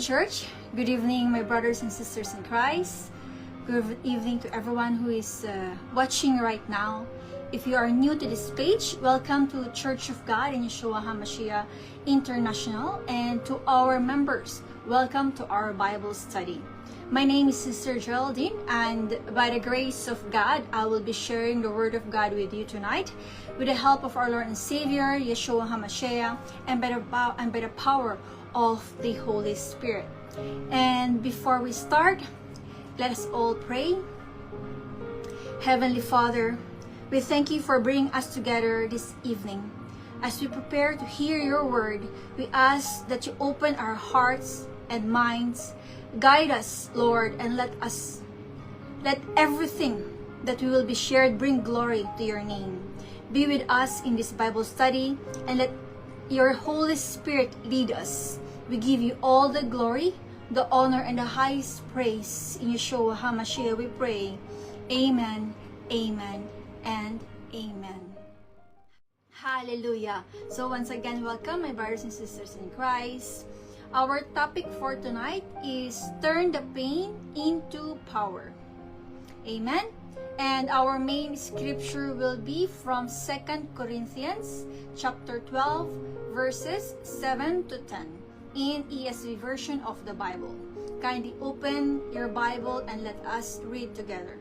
church. Good evening, my brothers and sisters in Christ. Good evening to everyone who is watching right now. If you are new to this page, welcome to Church of God in Yeshua HaMashiach International. And to our members, welcome to our Bible study. My name is Sister Geraldine, and by the grace of God, I will be sharing the Word of God with you tonight with the help of our Lord and Savior, Yeshua HaMashiach, and by the power of the Holy Spirit. And before we start, let us all pray. Heavenly Father, we thank you for bringing us together this evening. As we prepare to hear your word, we ask that you open our hearts and minds. Guide us, Lord, and let everything that we will be shared bring glory to your name. Be with us in this Bible study, and let your Holy Spirit lead us. We give you all the glory, the honor, and the highest praise. In Yeshua HaMashiach we pray. Amen, amen, and amen. Hallelujah. So once again, welcome my brothers and sisters in Christ. Our topic for tonight is turn the pain into power. Amen. And our main scripture will be from 2 Corinthians chapter 12 verses 7 to 10 in ESV version of the Bible. Kindly open your Bible and let us read together.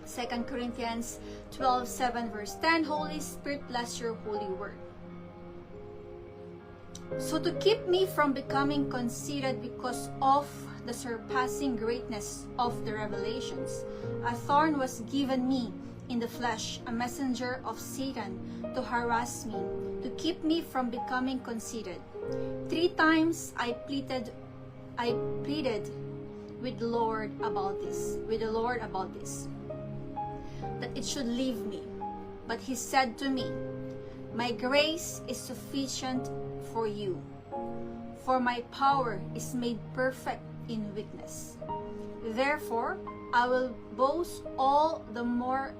2 Corinthians 12:7 verse 10. Holy Spirit, bless your holy word. So to keep me from becoming conceited because of the surpassing greatness of the revelations, a thorn was given me in the flesh, a messenger of Satan to harass me, to keep me from becoming conceited. 3 times I pleaded with the Lord about this, that it should leave me. But he said to me, my grace is sufficient for you, for my power is made perfect in weakness. Therefore, I will boast all the more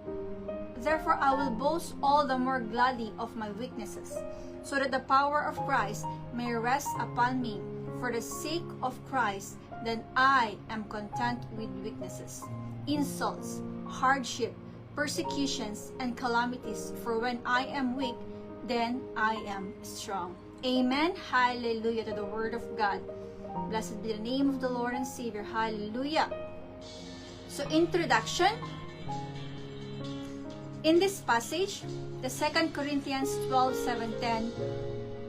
gladly of my weaknesses, so that the power of Christ may rest upon me. For the sake of Christ, then I am content with weaknesses, insults, hardship, persecutions, and calamities. For when I am weak, then I am strong. Amen. Hallelujah to the word of God. Blessed be the name of the Lord and Savior. Hallelujah. So, introduction. In this passage, the 2 Corinthians 12:7-10,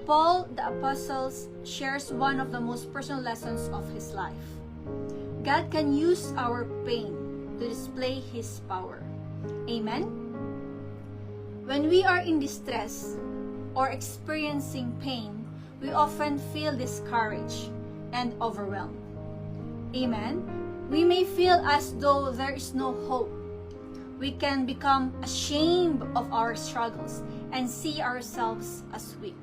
Paul the Apostle shares one of the most personal lessons of his life. God can use our pain to display His power. Amen. When we are in distress or experiencing pain, we often feel discouraged and overwhelmed. Amen. We may feel as though there is no hope. We can become ashamed of our struggles and see ourselves as weak.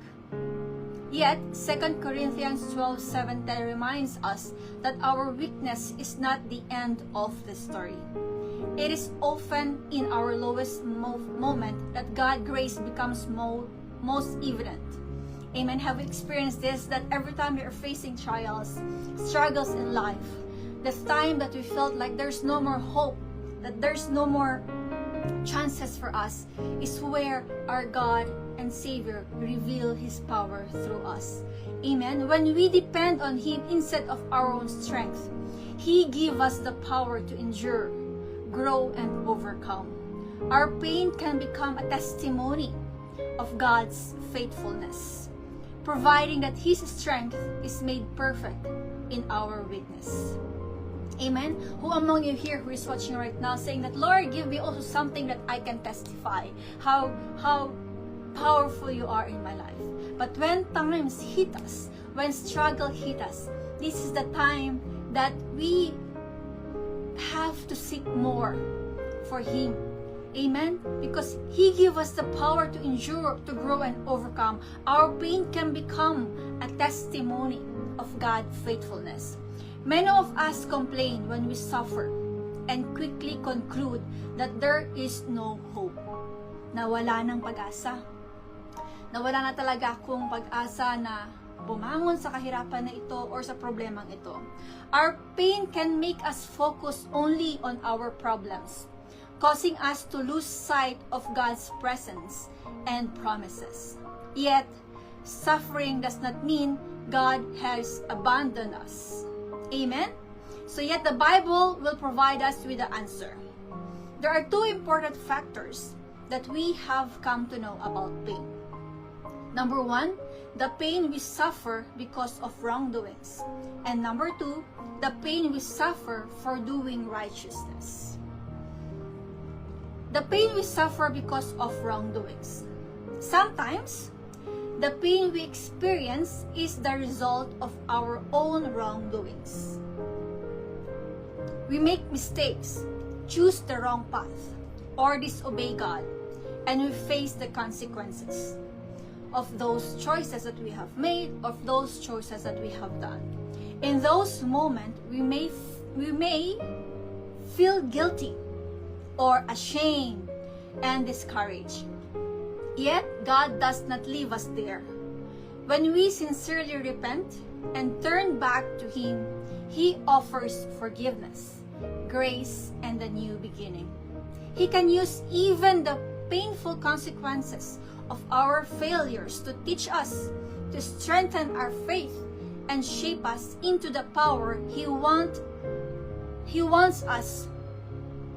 Yet, 2 Corinthians 12:7-10 reminds us that our weakness is not the end of the story. It is often in our lowest moment that God's grace becomes most evident. Amen. Have we experienced this? That every time we are facing trials, struggles in life, the time that we felt like there's no more hope, that there's no more chances for us, is where our God and Savior reveal His power through us. Amen. When we depend on Him instead of our own strength, He gives us the power to endure, grow, and overcome. Our pain can become a testimony of God's faithfulness, providing that His strength is made perfect in our weakness. Amen. Who among you here who is watching right now saying that, Lord, give me also something that I can testify how powerful you are in my life. But when times hit us, when struggle hit us, this is the time that we have to seek more for Him. Amen? Because He gives us the power to endure, to grow, and overcome. Our pain can become a testimony of God's faithfulness. Many of us complain when we suffer and quickly conclude that there is no hope. Nawala ng pag-asa. Nawala na talaga akong pag-asa na bumangon sa kahirapan na ito or sa problemang ito. Our pain can make us focus only on our problems, causing us to lose sight of God's presence and promises. Yet, suffering does not mean God has abandoned us. Amen? So yet the Bible will provide us with the answer. There are two important factors that we have come to know about pain. Number one, the pain we suffer because of wrongdoings. And number two, the pain we suffer for doing righteousness. The pain we suffer because of wrongdoings. Sometimes, the pain we experience is the result of our own wrongdoings. We make mistakes, choose the wrong path, or disobey God, and we face the consequences of those choices that we have made, of those choices that we have done. In those moments, we may feel guilty or ashamed and discouraged. Yet, God does not leave us there. When we sincerely repent and turn back to Him, He offers forgiveness, grace, and a new beginning. He can use even the painful consequences of our failures to teach us, to strengthen our faith, and shape us into the power He wants us,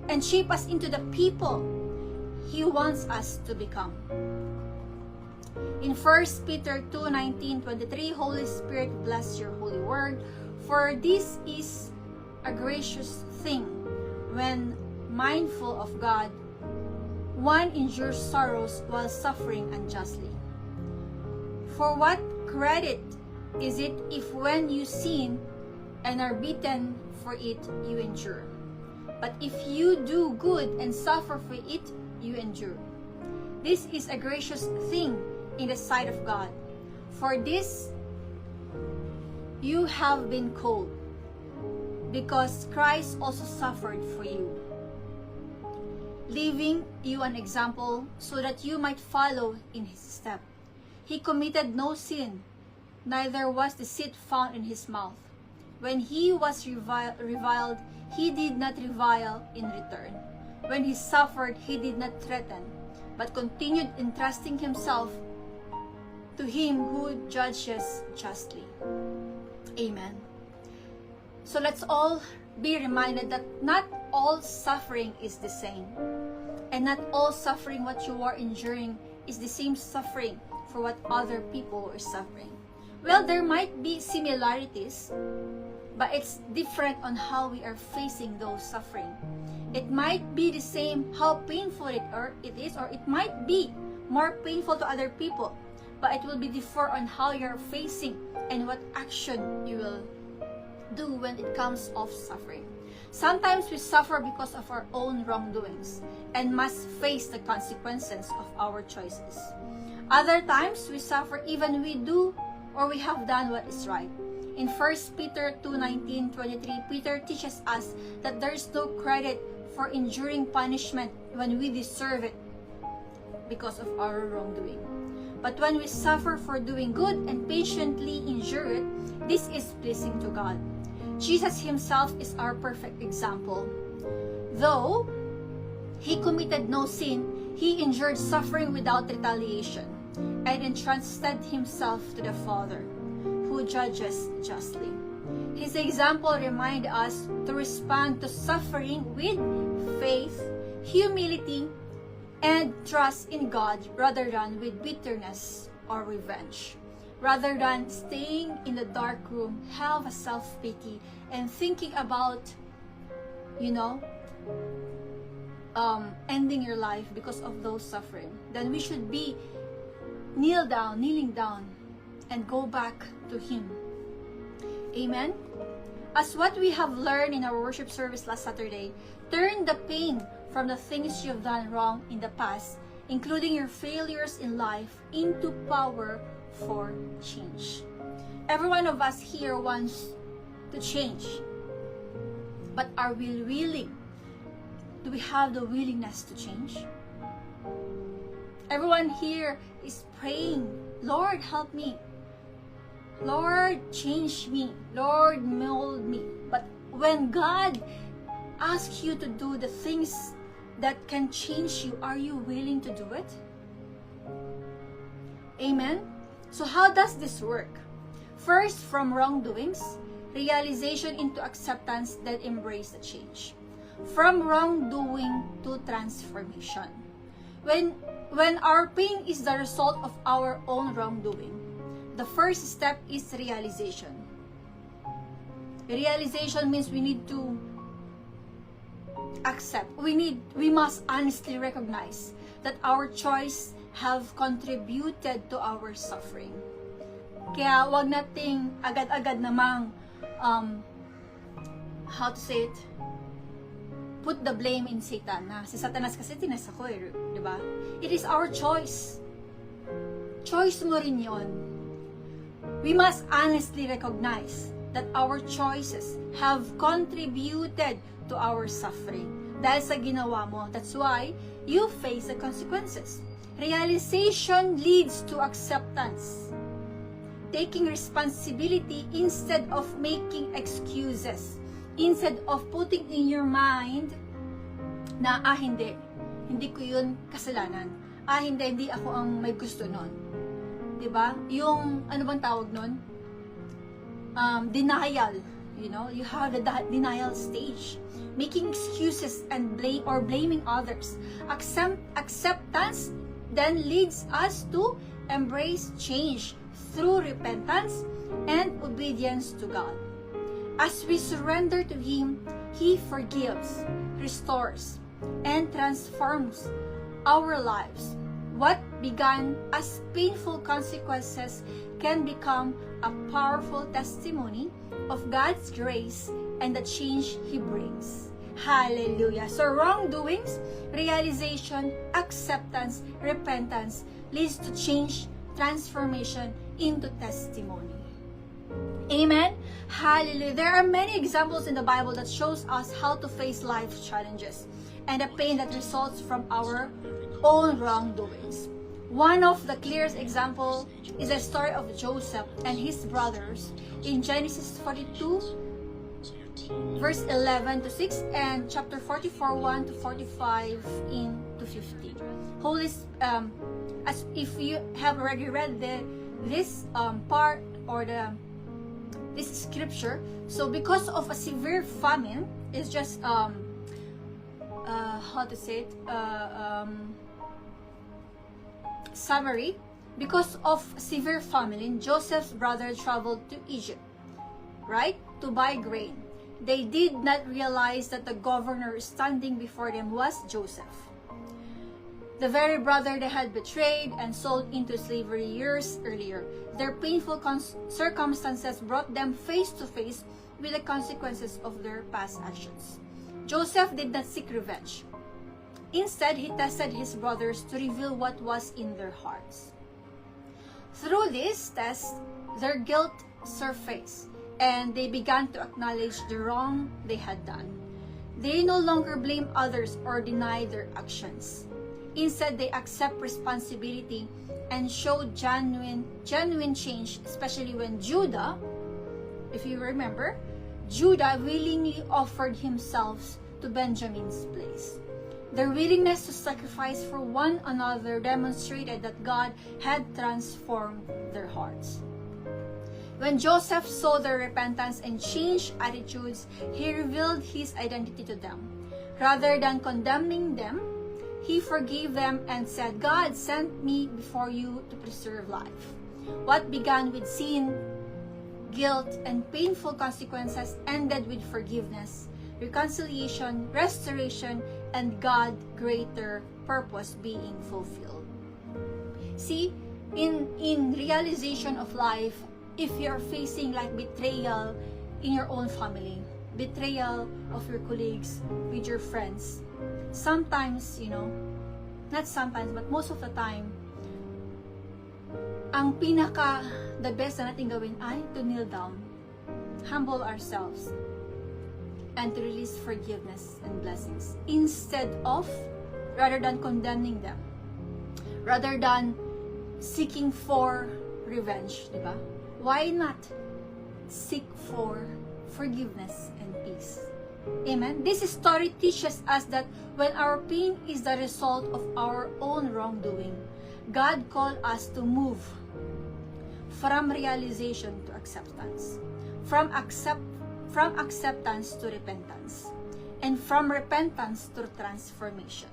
and shape us into the people He wants us to become. In 1 Peter 2:19-23, Holy Spirit, bless your holy word, for this is a gracious thing when mindful of God, one endures sorrows while suffering unjustly. For what credit is it if when you sin and are beaten for it, you endure? But if you do good and suffer for it, you endure. This is a gracious thing in the sight of God. For this you have been called, because Christ also suffered for you, leaving you an example so that you might follow in His step. He committed no sin, neither was deceit found in His mouth. When He was reviled, He did not revile in return. When He suffered, He did not threaten, but continued entrusting Himself to Him who judges justly. Amen. So let's all be reminded that not all suffering is the same. And not all suffering what you are enduring is the same suffering for what other people are suffering. Well, there might be similarities, but it's different on how we are facing those suffering. It might be the same how painful it is, or it might be more painful to other people, but it will be different on how you're facing and what action you will do when it comes of suffering. Sometimes we suffer because of our own wrongdoings and must face the consequences of our choices. Other times we suffer even we do or we have done what is right. In 1 Peter 2:19-23, Peter teaches us that there is no credit for enduring punishment when we deserve it because of our wrongdoing. But when we suffer for doing good and patiently endure it, this is pleasing to God. Jesus Himself is our perfect example. Though He committed no sin, He endured suffering without retaliation and entrusted Himself to the Father, who judges justly. His example reminds us to respond to suffering with faith, humility, and trust in God rather than with bitterness or revenge. Rather than staying in the dark room, have a self-pity and thinking about, ending your life because of those suffering, then we should be kneeling down and go back to Him. Amen? As what we have learned in our worship service last Saturday, turn the pain from the things you've done wrong in the past, including your failures in life, into power for change. Every one of us here wants to change. But are we willing? Do we have the willingness to change? Everyone here is praying, Lord, help me. Lord, change me. Lord, mold me. But when God asks you to do the things that can change you, are you willing to do it? Amen? So how does this work? First, from wrongdoings, realization into acceptance, then embrace the change. From wrongdoing to transformation. When our pain is the result of our own wrongdoing, the first step is realization. Realization means we need to accept. We must honestly recognize that our choice have contributed to our suffering. Kaya wag nating agad-agad namang how to say it, put the blame in Satan. Na si Satanas kasi tinas ako di ba? It is our choice. Choice mo rin yon. We must honestly recognize that our choices have contributed to our suffering. Dahil sa ginawa mo, that's why you face the consequences. Realization leads to acceptance. Taking responsibility instead of making excuses. Instead of putting in your mind na, hindi ko yun kasalanan. Hindi ako ang may gusto nun. Diba? Yung, ano bang tawag nun? Denial. You have the denial stage. Making excuses and blaming others. Acceptance then leads us to embrace change through repentance and obedience to God. As we surrender to Him, He forgives, restores, and transforms our lives. What began as painful consequences can become a powerful testimony of God's grace and the change He brings. Hallelujah. So wrongdoings, realization, acceptance, repentance leads to change, transformation into testimony. Amen. Hallelujah. There are many examples in the Bible that shows us how to face life challenges and the pain that results from our own wrongdoings. One of the clearest examples is the story of Joseph and his brothers in Genesis 42, verse 11 to 6, and chapter 44, 1 to 45 into 50. As if you have already read this part or this scripture, so because of a severe famine, it's just how to say it, summary. Because of severe famine, Joseph's brother traveled to Egypt, right, to buy grain. They did not realize that the governor standing before them was Joseph, the very brother they had betrayed and sold into slavery years earlier. Their painful circumstances brought them face to face with the consequences of their past actions. Joseph did not seek revenge. Instead, he tested his brothers to reveal what was in their hearts. Through this test, their guilt surfaced, and they began to acknowledge the wrong they had done. They no longer blame others or deny their actions. Instead, they accept responsibility and show genuine change, especially when Judah, if you remember, Judah willingly offered himself to Benjamin's place. Their willingness to sacrifice for one another demonstrated that God had transformed their hearts. When Joseph saw their repentance and changed attitudes, he revealed his identity to them. Rather than condemning them, he forgave them and said, God sent me before you to preserve life. What began with sin, guilt, and painful consequences ended with forgiveness, reconciliation, restoration, and God's greater purpose being fulfilled. See, in realization of life, if you're facing like betrayal in your own family, betrayal of your colleagues, with your friends, sometimes, not sometimes, but most of the time, ang the best na natin gawin ay to kneel down, humble ourselves, and to release forgiveness and blessings rather than condemning them, rather than seeking for revenge, diba? why not seek for forgiveness and peace? Amen. This story teaches us that when our pain is the result of our own wrongdoing, God called us to move from realization to acceptance, from acceptance to repentance, and from repentance to transformation.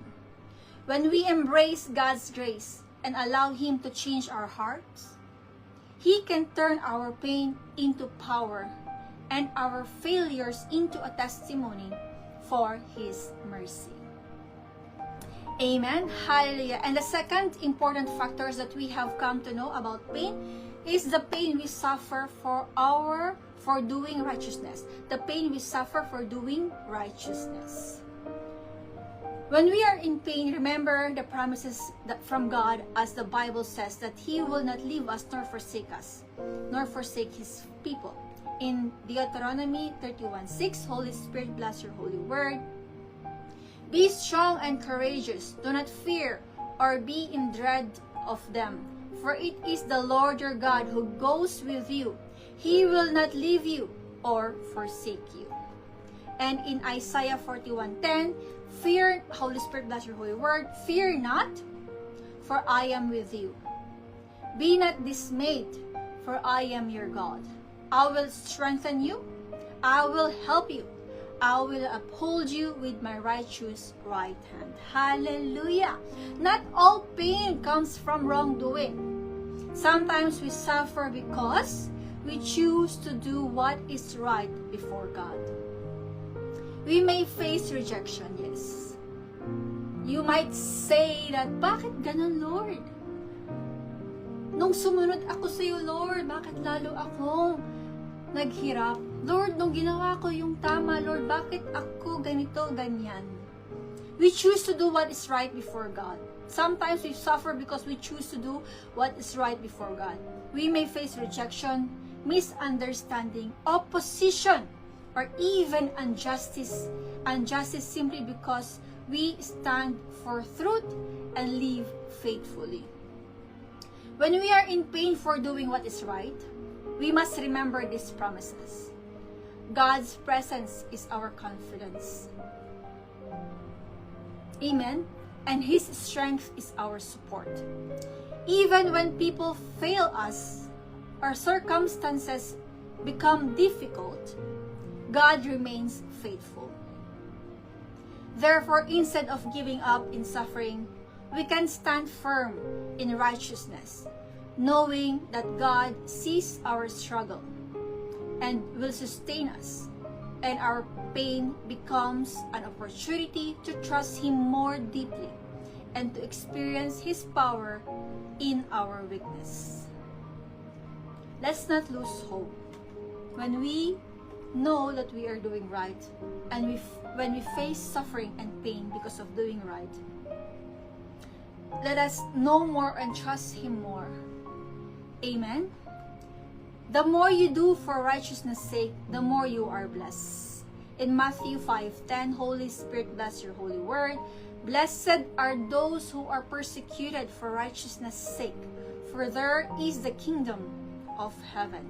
When we embrace God's grace and allow Him to change our hearts, He can turn our pain into power and our failures into a testimony for His mercy. Amen. Hallelujah. And the second important factors that we have come to know about pain is the pain we suffer for doing righteousness. The pain we suffer for doing righteousness. When we are in pain, remember the promises that from God, as the Bible says, that He will not leave us, nor forsake His people. In Deuteronomy 31:6, Holy Spirit, bless your holy word. Be strong and courageous. Do not fear or be in dread of them. For it is the Lord your God who goes with you. He will not leave you or forsake you. And in Isaiah 41:10, fear, Holy Spirit, bless your holy word. Fear not, for I am with you. Be not dismayed, for I am your God. I will strengthen you. I will help you. I will uphold you with my righteous right hand. Hallelujah. Not all pain comes from wrongdoing. Sometimes we suffer because we choose to do what is right before God. We may face rejection, yes. You might say that, bakit ganun, Lord? Nung sumunod ako sa iyo, Lord, bakit lalo akong naghirap? Lord, nung ginawa ko yung tama, Lord, bakit ako ganito, ganyan? We choose to do what is right before God. Sometimes we suffer because we choose to do what is right before God. We may face rejection, misunderstanding, opposition, or even injustice simply because we stand for truth and live faithfully. When we are in pain for doing what is right, we must remember these promises. God's presence is our confidence. Amen. And His strength is our support. Even when people fail us or circumstances become difficult, God remains faithful. Therefore, instead of giving up in suffering, we can stand firm in righteousness, knowing that God sees our struggle and will sustain us, and our pain becomes an opportunity to trust Him more deeply and to experience His power in our weakness. Let's not lose hope. When we know that we are doing right, and when we face suffering and pain because of doing right, let us know more and trust Him more. Amen. The more you do for righteousness' sake, the more you are blessed. In Matthew 5:10, Holy Spirit, bless your holy word. Blessed are those who are persecuted for righteousness' sake, for there is the kingdom of heaven.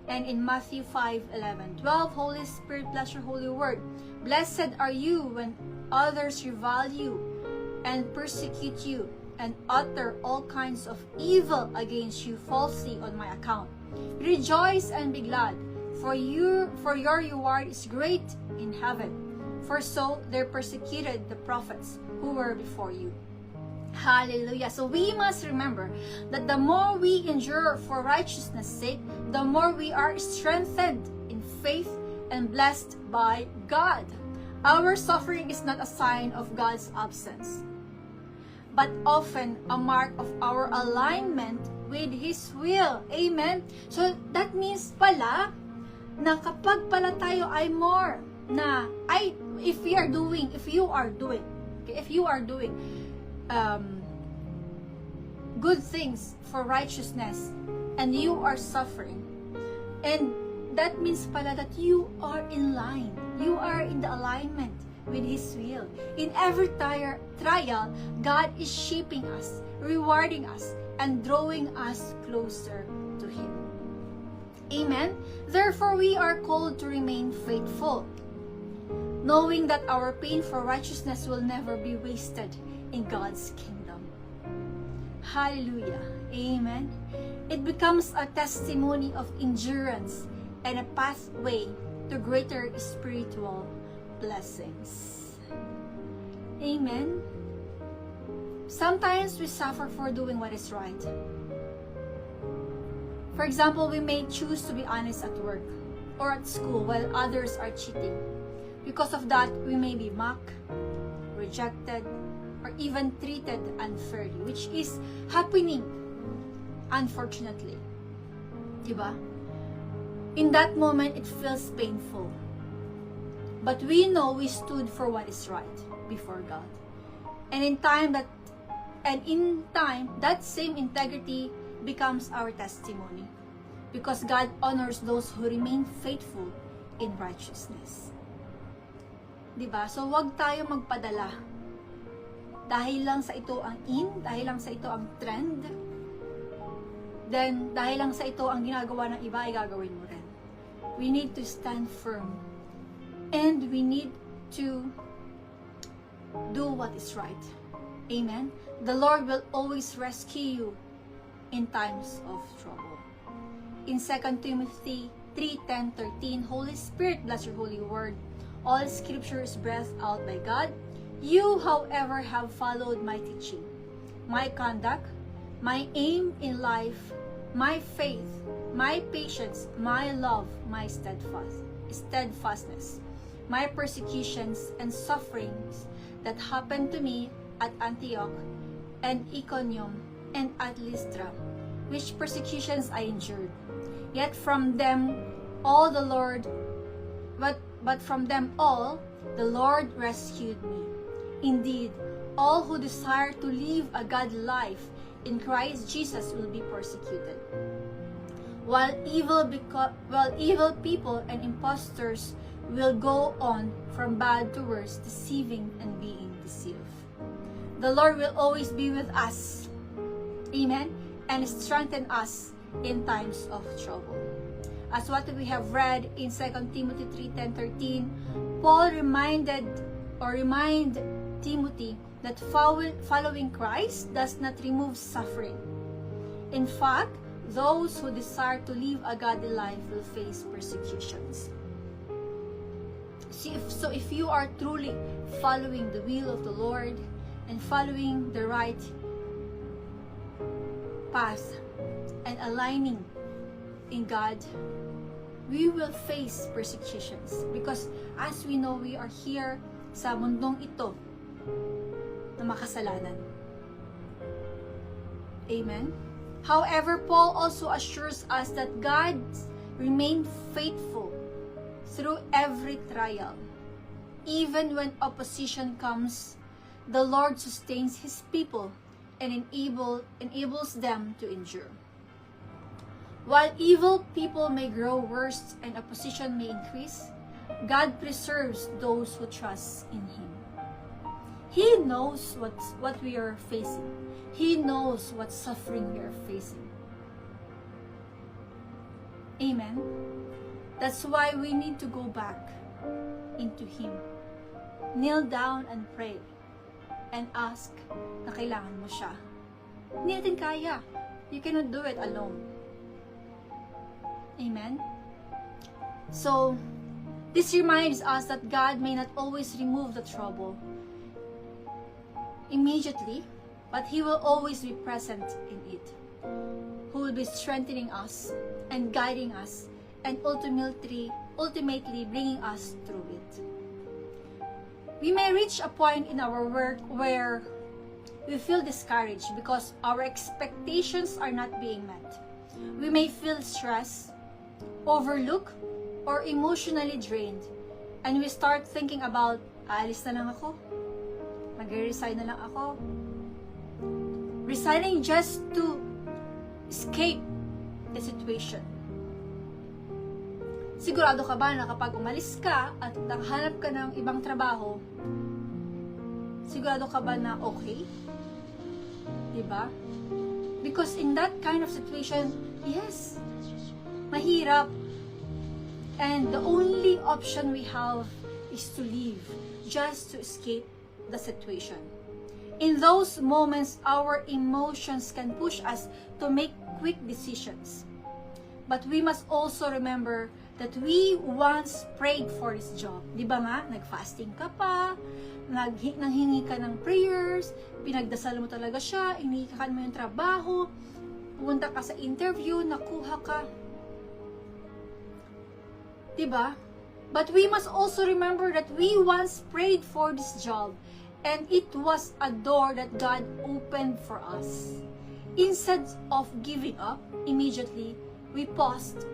And in Matthew 5:11-12, Holy Spirit, bless your holy word. Blessed are you when others revile you and persecute you and utter all kinds of evil against you falsely on my account. Rejoice and be glad, for your reward is great in heaven. For so they persecuted the prophets who were before you. Hallelujah. So we must remember that the more we endure for righteousness' sake, the more we are strengthened in faith and blessed by God. Our suffering is not a sign of God's absence, but often a mark of our alignment with His will. Amen? So that means pala na kapag pala tayo ay more na if you are doing good things for righteousness and you are suffering, and that means pala that you are in line, you are in the alignment with His will. In every trial, God is shaping us, rewarding us, and drawing us closer to Him. Amen? Therefore, we are called to remain faithful, knowing that our pain for righteousness will never be wasted in God's kingdom. Hallelujah. Amen. It becomes a testimony of endurance and a pathway to greater spiritual blessings. Amen. Sometimes we suffer for doing what is right. For example, we may choose to be honest at work or at school while others are cheating. Because of that, we may be mocked, rejected, or even treated unfairly, which is happening, unfortunately. Diba? In that moment, it feels painful. But we know we stood for what is right before God. And in time, that same integrity becomes our testimony. Because God honors those who remain faithful in righteousness. Diba? So, wag tayo magpadala. Dahil lang sa ito ang dahil lang sa ito ang trend, then dahil lang sa ito ang ginagawa ng iba, ay gagawin mo rin. We need to stand firm. And we need to do what is right. Amen? The Lord will always rescue you in times of trouble. In 2 Timothy 3:10-13, Holy Spirit, bless your holy word. All scripture is breathed out by God. You, however, have followed my teaching, my conduct, my aim in life, my faith, my patience, my love, my steadfastness, my persecutions and sufferings that happened to me at Antioch and Iconium and at Lystra, which persecutions I endured. Yet from them all the Lord rescued me. Indeed, all who desire to live a godly life in Christ Jesus will be persecuted. While evil people and impostors will go on from bad to worse, deceiving and being deceived. The Lord will always be with us. Amen. And strengthen us in times of trouble. As what we have read in 2 Timothy 3:10-13, Paul remind Timothy that following Christ does not remove suffering. In fact, those who desire to live a godly life will face persecutions. So if you are truly following the will of the Lord and following the right path and aligning in God, we will face persecutions because as we know, we are here sa mundong ito na makasalanan. Amen? However, Paul also assures us that God remains faithful through every trial. Even when opposition comes, the Lord sustains His people and enables them to endure. While evil people may grow worse and opposition may increase, God preserves those who trust in Him. He knows what we are facing. He knows what suffering we are facing. Amen? That's why we need to go back into Him. Kneel down and pray and ask na kailangan mo siya. Hindi natin kaya. You cannot do it alone. Amen? So, this reminds us that God may not always remove the trouble immediately, but He will always be present in it. Who will be strengthening us and guiding us and ultimately bringing us through it. We may reach a point in our work where we feel discouraged because our expectations are not being met. We may feel stressed, overlooked, or emotionally drained, and we start thinking about, aalis na lang ako, mag-resign na lang ako. Resigning just to escape the situation. Sigurado ka ba na kapag umalis ka at nakahanap ka ng ibang trabaho, sigurado ka ba na okay? Diba? Because in that kind of situation, yes, mahirap. And the only option we have is to leave, just to escape the situation. In those moments, our emotions can push us to make quick decisions. But we must also remember that we once prayed for this job. Di ba nga? Nag-fasting ka pa, nanghingi ka ng prayers, pinagdasal mo talaga siya, iniikakan mo yung trabaho, pumunta ka sa interview, nakuha ka. Diba? But we must also remember that we once prayed for this job and it was a door that God opened for us. Instead of giving up immediately, we paused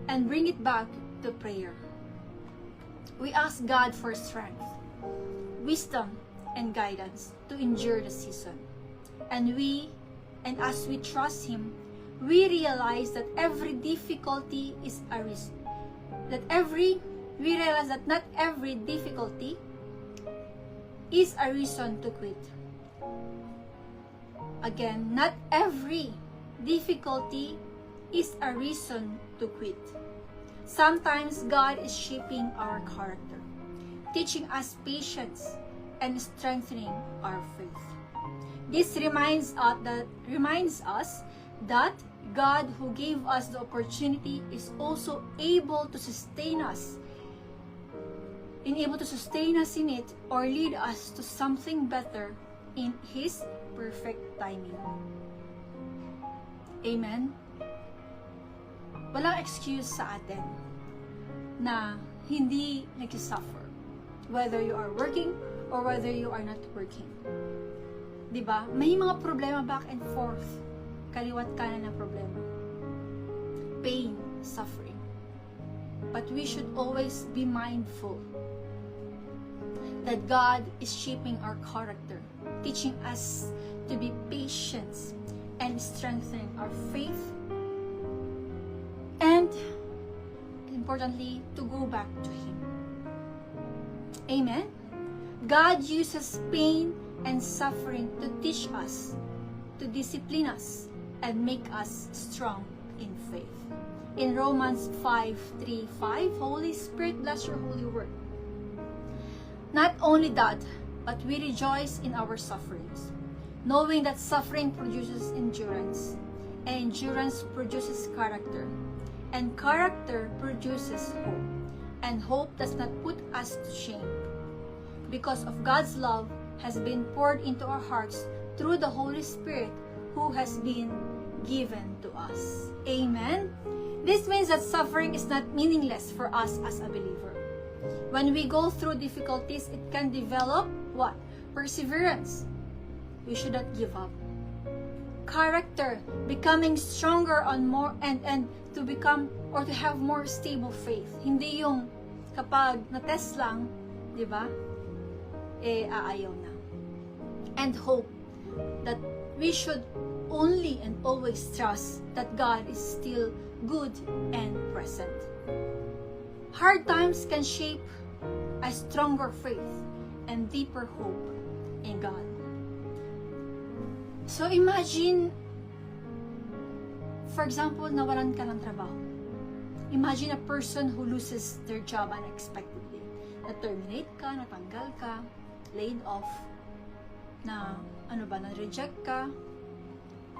and bring it back to prayer. We ask God for strength, wisdom, and guidance to endure the season. And as we trust Him, we realize that every difficulty is a reason. We realize that not every difficulty is a reason to quit. Again, not every difficulty is a reason to quit. Sometimes God is shaping our character, teaching us patience, and strengthening our faith. This reminds us that God who gave us the opportunity is also able to sustain us in it or lead us to something better in His perfect timing. Amen? Walang excuse sa atin na hindi nagsisuffer, whether you are working or whether you are not working. Diba? May mga problema back and forth, kaliwat kanan ng problema. Pain, suffering. But we should always be mindful that God is shaping our character, teaching us to be patient and strengthening our faith, and importantly, to go back to Him. Amen? God uses pain and suffering to teach us, to discipline us, and make us strong in faith. In Romans 5:3-5, Holy Spirit, bless your holy word. Not only that, but we rejoice in our sufferings, knowing that suffering produces endurance, and endurance produces character, and character produces hope, and hope does not put us to shame, because of God's love has been poured into our hearts through the Holy Spirit who has been given to us. Amen? This means that suffering is not meaningless for us as a believer. When we go through difficulties, it can develop what? Perseverance. We should not give up. Character, becoming stronger on more and to become or to have more stable faith. Hindi yung kapag na-test lang, di ba? Aayaw na. And hope that we should only and always trust that God is still good and present. Hard times can shape a stronger faith and deeper hope in God. So imagine, for example, nawalan ka ng trabaho. Imagine a person who loses their job unexpectedly. Na-terminate ka, natanggal ka, laid off, na-reject ka.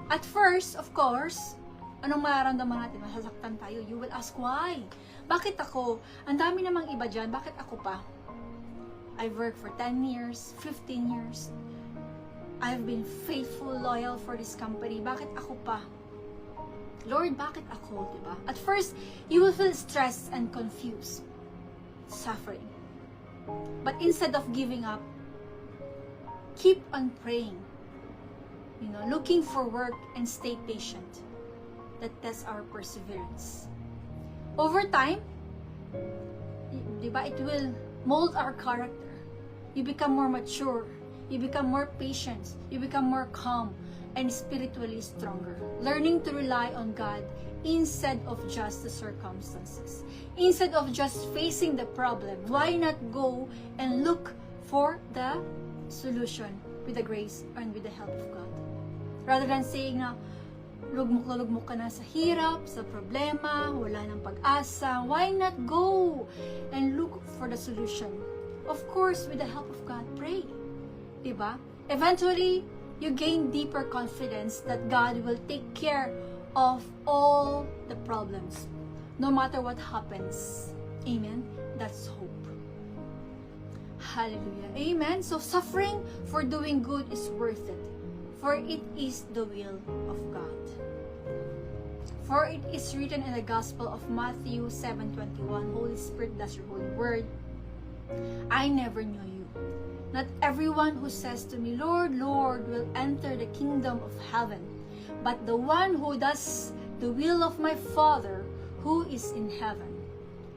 At first, of course, anong mararamdaman natin? Masasaktan tayo. You will ask, why? Bakit ako? Ang dami namang iba dyan. Bakit ako pa? I've worked for 10 years, 15 years. I've been faithful, loyal for this company. Bakit ako pa? Lord, bakit ako? Diba? At first, you will feel stressed and confused. Suffering. But instead of giving up, keep on praying. Looking for work and stay patient. That tests our perseverance. Over time, diba, it will mold our character. You become more mature. You become more patient. You become more calm and spiritually stronger. Learning to rely on God instead of just the circumstances. Instead of just facing the problem, why not go and look for the solution with the grace and with the help of God? Rather than saying na, lugmok na lugmok ka na sa hirap, sa problema, wala ng pag-asa, why not go and look for the solution? Of course, with the help of God, pray. Diba? Eventually, you gain deeper confidence that God will take care of all the problems, no matter what happens. Amen? That's hope. Hallelujah. Amen? So, suffering for doing good is worth it, for it is the will of God. For it is written in the Gospel of Matthew 7:21, Holy Spirit, bless your holy word. I never knew you. Not everyone who says to me, Lord, Lord, will enter the kingdom of heaven, but the one who does the will of my Father who is in heaven.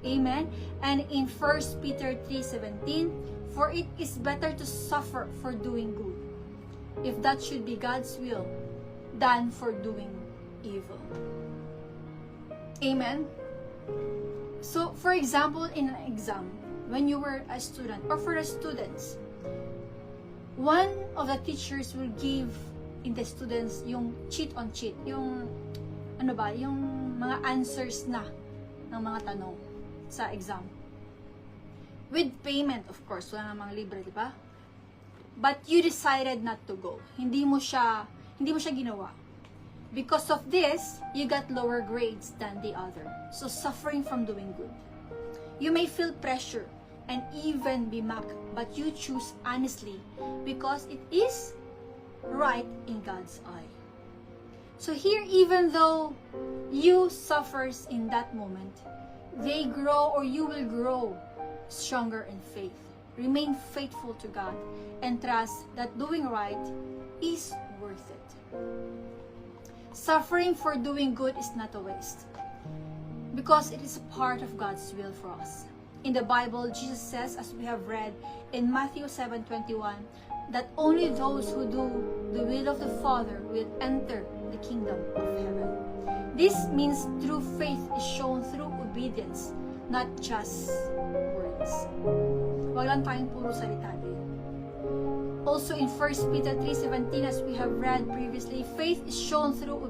Amen? And in 1 Peter 3:17, for it is better to suffer for doing good, if that should be God's will, than for doing evil. Amen? So, for example, in an exam, when you were a student, or for the students, one of the teachers will give in the students yung cheat on cheat, yung yung mga answers na ng mga tanong sa exam. With payment, of course, wala namang libre, di ba? But you decided not to go. Hindi mo siya ginawa. Because of this, you got lower grades than the other. So, suffering from doing good. You may feel pressure and even be mocked, but you choose honestly because it is right in God's eye. So here, even though you suffers in that moment, they grow, or you will grow stronger in faith. Remain faithful to God and trust that doing right is worth it. Suffering for doing good is not a waste, because it is a part of God's will for us. In the Bible, Jesus says, as we have read in Matthew 7:21, that only those who do the will of the Father will enter the kingdom of heaven. This means true faith is shown through obedience, not just words. Wag lang tayong puro salita din. Also in 1 Peter 3:17, as we have read previously, faith is shown through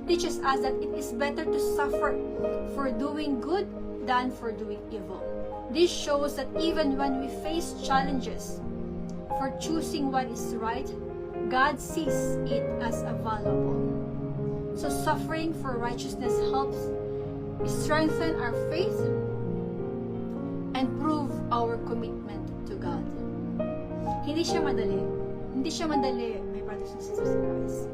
teaches us that it is better to suffer for doing good than for doing evil. This shows that even when we face challenges for choosing what is right, God sees it as valuable. So suffering for righteousness helps strengthen our faith and prove our commitment to God. Hindi siya madali. Hindi siya madali, my brothers and sisters in Christ.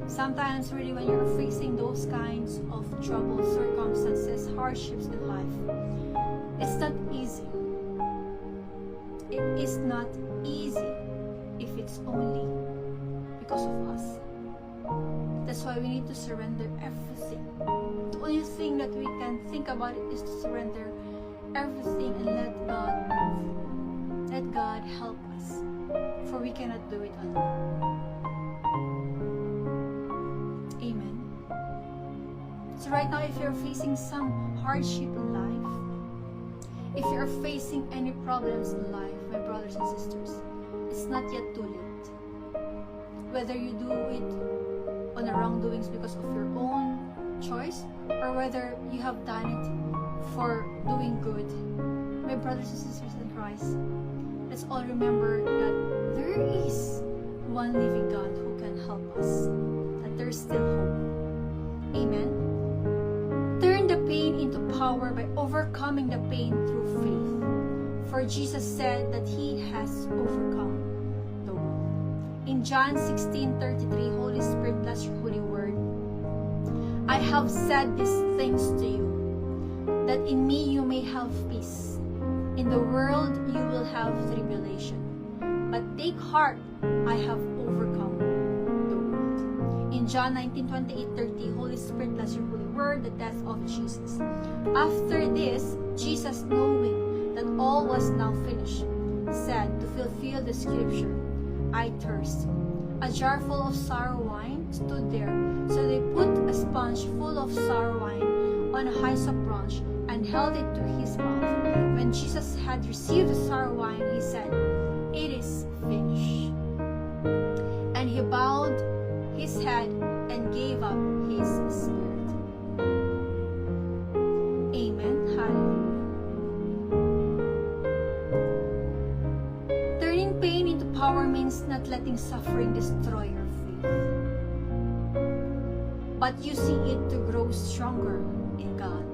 Sometimes, really, when you're facing those kinds of troubles, circumstances, hardships in life, it's not easy. It is not easy if it's only because of us. That's why we need to surrender everything. The only thing that we can think about it is to surrender everything and let God move. Let God help us, for we cannot do it alone. Amen. So right now, if you're facing some hardship in life, if you're facing any problems in life, my brothers and sisters, it's not yet too late. Whether you do it on the wrongdoings because of your own choice, or whether you have done it for doing good, my brothers and sisters in Christ, let's all remember that there is one living God who can help us, that there's still hope. Amen. Turn the pain into power by overcoming the pain through faith. For Jesus said that He has overcome the world. In John 16:33, Holy Spirit, bless your holy word. I have said these things to you, that in me you may have peace. In the world you will have tribulation. But take heart, I have overcome the world. In John 19:28-30, Holy Spirit, bless your holy word, the death of Jesus. After this, Jesus, knowing that all was now finished, said to fulfill the scripture, I thirst. A jar full of sour wine stood there, so they put a sponge full of sour wine on a hyssop branch and held it to his mouth. When Jesus had received the sour wine, he said, It is finished. And he bowed his head and power means not letting suffering destroy your faith, but using it to grow stronger in God.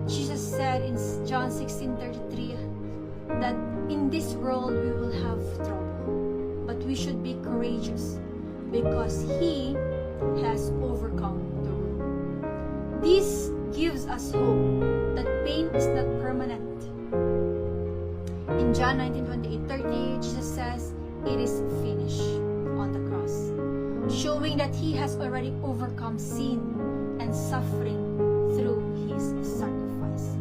Jesus said in John 16:33 that in this world we will have trouble, but we should be courageous because He has overcome the world. This gives us hope that pain is not permanent. In John 19:28-30, Jesus says, "It is finished" on the cross, showing that He has already overcome sin and suffering through His sacrifice.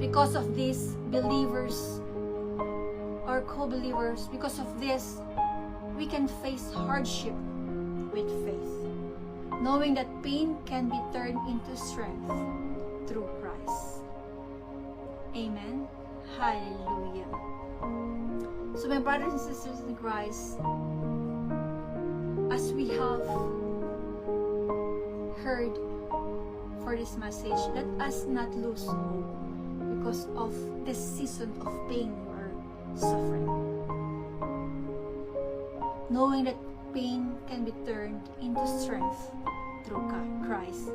Because of this, believers or co-believers, because of this, we can face hardship with faith, knowing that pain can be turned into strength through Christ. Amen. Hallelujah. So my brothers and sisters in Christ, as we have heard for this message, let us not lose hope because of this season of pain or suffering. Knowing that pain can be turned into strength through Christ.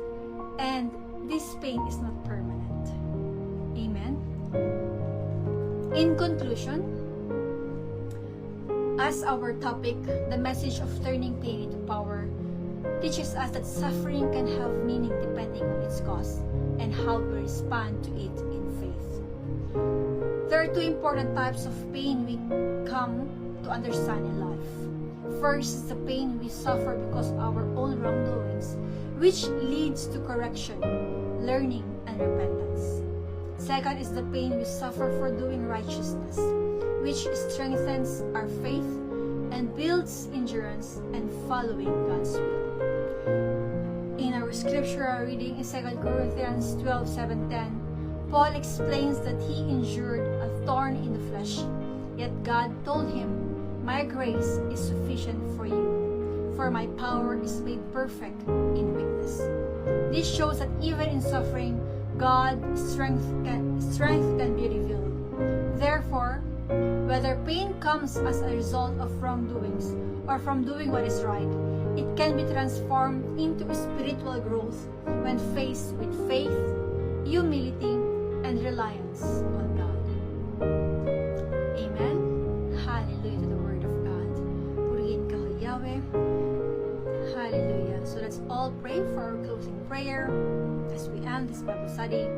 And this pain is not permanent. Amen. In conclusion, as our topic, the message of turning pain into power teaches us that suffering can have meaning depending on its cause and how we respond to it in faith. There are two important types of pain we come to understand in life. First is the pain we suffer because of our own wrongdoings, which leads to correction, learning, and repentance. Second is the pain we suffer for doing righteousness, which strengthens our faith and builds endurance and following God's will. In our scripture reading in 2 Corinthians 12:7-10, Paul explains that he endured a thorn in the flesh, yet God told him, "My grace is sufficient for you, for my power is made perfect in weakness." This shows that even in suffering, God's strength can be revealed. Therefore, whether pain comes as a result of wrongdoings or from doing what is right, it can be transformed into spiritual growth when faced with faith, humility, and reliance on God. Amen. Hallelujah to the Word of God. Purihin ka, Yahweh. Hallelujah. So let's all pray for our closing prayer as we end this Bible study.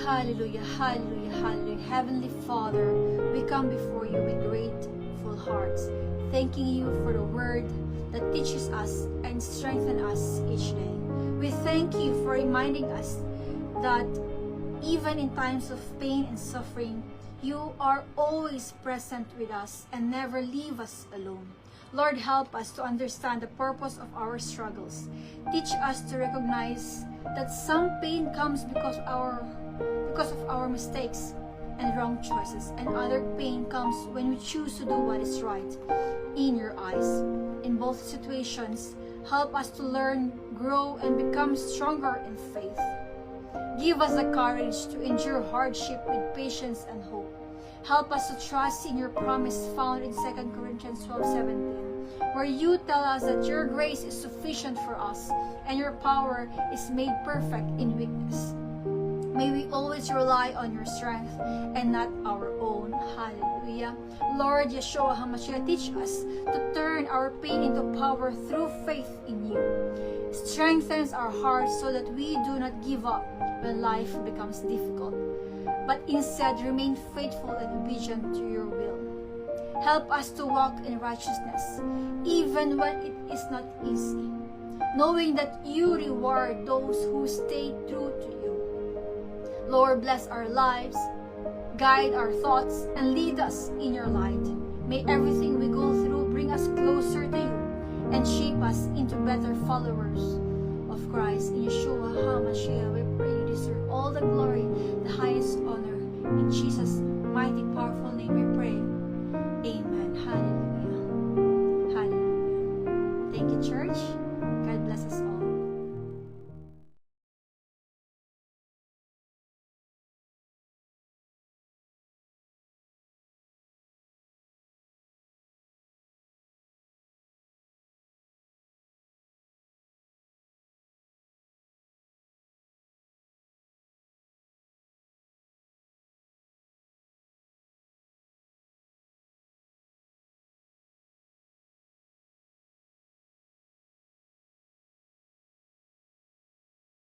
Hallelujah, hallelujah, hallelujah. Heavenly Father, we come before you with grateful hearts, thanking you for the word that teaches us and strengthens us each day. We thank you for reminding us that even in times of pain and suffering, you are always present with us and never leave us alone. Lord, help us to understand the purpose of our struggles. Teach us to recognize that some pain comes because of our mistakes and wrong choices, and other pain comes when we choose to do what is right in your eyes. In both situations, help us to learn, grow, and become stronger in faith. Give us the courage to endure hardship with patience and hope. Help us to trust in your promise found in 2 Corinthians 12:17, where you tell us that your grace is sufficient for us and your power is made perfect in weakness. May we always rely on your strength and not our own. Hallelujah. Lord Yeshua HaMashiach, teach us to turn our pain into power through faith in you. Strengthen our hearts so that we do not give up when life becomes difficult, but instead remain faithful and obedient to your will. Help us to walk in righteousness, even when it is not easy, knowing that you reward those who stay true to you. Lord, bless our lives, guide our thoughts, and lead us in your light. May everything we go through bring us closer to you and shape us into better followers of Christ. In Yeshua HaMashiach, we pray you deserve all the glory, the highest